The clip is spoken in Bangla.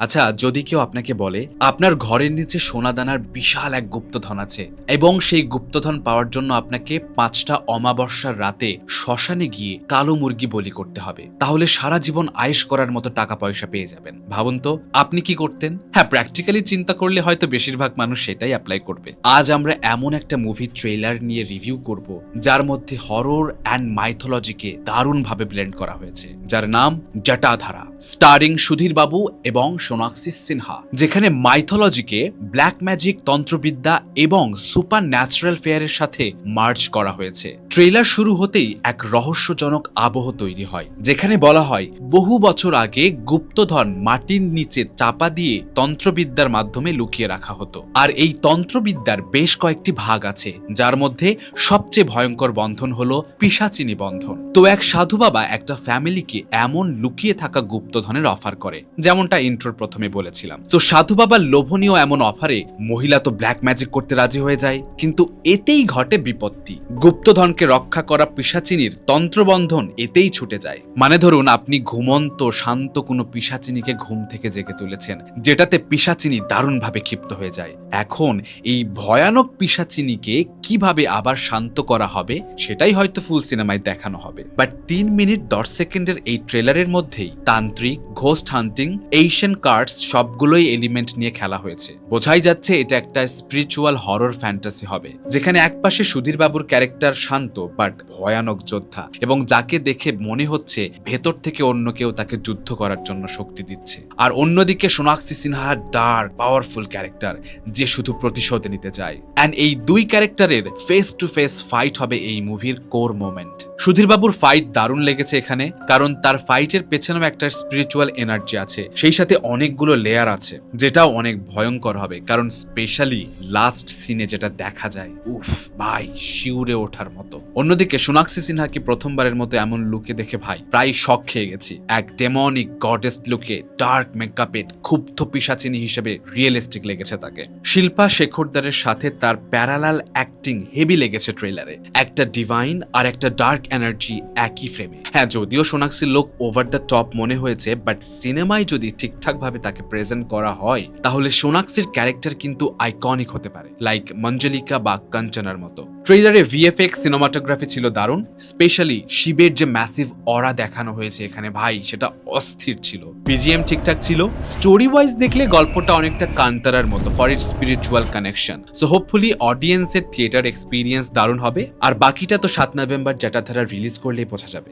আচ্ছা, যদি কেউ আপনাকে বলে আপনার ঘরের নিচে সোনাদানার বিশাল এক গুপ্তধন আছে এবং সেই গুপ্তধন পাওয়ার জন্য আপনাকে ৫টা অমাবস্যার রাতে শ্মশানে গিয়ে কালো মুরগি বলি করতে হবে, তাহলে সারা জীবন আয়েশ করার মতো টাকা পয়সা পেয়ে যাবেন, ভাবুন তো আপনি কি করতেন? হ্যাঁ, প্র্যাকটিক্যালি চিন্তা করলে হয়তো বেশিরভাগ মানুষ সেটাই অ্যাপ্লাই করবে। আজ আমরা এমন একটা মুভি ট্রেলার নিয়ে রিভিউ করব যার মধ্যে হরর অ্যান্ড মাইথোলজিকে দারুণভাবে ব্লেন্ড করা হয়েছে, যার নাম জটাধারা, স্টারিং সুধীর বাবু এবং সোনাক্ষী সিনহা, যেখানে মাইথোলজিকে ব্ল্যাক ম্যাজিক, তন্ত্রবিদ্যা এবং সুপার ন্যাচারাল ফেয়ারের সাথে মার্জ করা হয়েছে। ট্রেলার শুরু হতেই এক রহস্যজনক আবহ তৈরি হয়, যেখানে বলা হয় বহু বছর আগে গুপ্তধন মাটির নিচে চাপা দিয়ে তন্ত্রবিদ্যার মাধ্যমে লুকিয়ে রাখা হতো। আর এই তন্ত্রবিদ্যার বেশ কয়েকটি ভাগ আছে, যার মধ্যে সবচেয়ে ভয়ঙ্কর বন্ধন হলো পিশাচিনী বন্ধন। তো এক সাধু বাবা একটা ফ্যামিলিকে এমন লুকিয়ে থাকা গুপ্তধনের অফার করে, যেমনটা ইন্ট্রোর প্রথমে বলেছিলাম। তো সাধু বাবার লোভনীয় এমন অফারে মহিলা তো ব্ল্যাক ম্যাজিক করতে রাজি হয়ে যায়, কিন্তু এতেই ঘটে বিপত্তি। গুপ্তধনকে রক্ষা করা পিশাচিনীর তন্ত্রবন্ধন এতেই ছুটে যায়। মানে ধরুন, আপনি ঘুমন্ত শান্ত কোনো পিশাচিনীকে ঘুম থেকে জেগে তুলেছেন, যেটাতে পিশাচিনী দারুণভাবে ক্ষিপ্ত হয়ে যায়। এখন এই ভয়ানক পিশাচিনীকে কিভাবে আবার শান্ত করা হবে সেটাই হয়তো ফুল সিনেমায় দেখানো হবে। বাট 3 মিনিট 10 সেকেন্ডের এই ট্রেলারের মধ্যেই তান্ত্রিক, ঘোস্ট হান্টিং, এশিয়ান কার্ডস সবগুলোই এলিমেন্ট নিয়ে খেলা হয়েছে। বোঝাই যাচ্ছে এটা একটা স্পিরিচুয়াল হরর ফ্যান্টাসি হবে, যেখানে একপাশে সুধীর বাবুর ক্যারেক্টার শান্ত বাট ভয়ানক যোদ্ধা, এবং যাকে দেখে মনে হচ্ছে ভেতর থেকে অন্য কেউ তাকে যুদ্ধ করার জন্য শক্তি দিচ্ছে। আর অন্যদিকে সোনাক্ষী সিনহার ডার্ক পাওয়ারফুল ক্যারেক্টার, যে শুধু প্রতিশোধ নিতে চায়। অ্যান্ড এই দুই ক্যারেক্টারের ফেস টু ফেস ফাইট হবে এই মুভির কোর মোমেন্ট। সুধীর বাবুর ফাইট দারুণ লেগেছে এখানে, কারণ তার ফাইটের পেছনেও একটা স্পিরিচুয়াল এনার্জি আছে, সেই সাথে অনেকগুলো লেয়ার আছে, যেটাও অনেক ভয়ঙ্কর হবে। কারণ স্পেশালি লাস্ট সিনে যেটা দেখা যায়, উফ ভাই, শিউরে ওঠার মতো। অন্যদিকে সোনাক্ষী সিনহাকে প্রথমবারের মতো এমন লুকে দেখে ভাই প্রায় শক খেয়ে গেছি। এক ডেমনিক গডেস লুকে, ডার্ক মেকআপে ক্ষুব্ধ পিশাচিনী হিসেবে রিয়েলিস্টিক লেগেছে তাকে। শিল্পা শেখরদারের সাথে তার প্যারালাল অ্যাক্টিং হেভি লেগেছে ট্রেলারে, একটা ডিভাইন আর একটা ডার্ক এনার্জি একই ফ্রেমে। হ্যাঁ, যদিও সোনাক্ষীর লোক ওভার দ্য টপ মনে হয়েছে, বাট সিনেমায় যদি ঠিকঠাক ভাবে তাকে প্রেজেন্ট করা হয় তাহলে সোনাক্ষীর ক্যারেক্টার কিন্তু আইকনিক হতে পারে, লাইক মঞ্জলিকা বা কাঞ্চনার মতো। ট্রেলারে ভিএফএক্স সিনেমাটোগ্রাফি ছিল দারুণ, স্পেশালি শিবের যে ম্যাসিভ অরা দেখানো হয়েছে এখানে ভাই, সেটা অস্থির ছিল। বিজিএম ঠিকঠাক ছিল। স্টোরি ওয়াইজ দেখলে গল্পটা অনেকটা কান্তারার মতো for its spiritual connection. So hopefully অডিয়েন্সের থিয়েটার এক্সপিরিয়েন্স দারুণ হবে। আর বাকিটা তো 7 নভেম্বর জটাধারা রিলিজ করলেই বোঝা যাবে।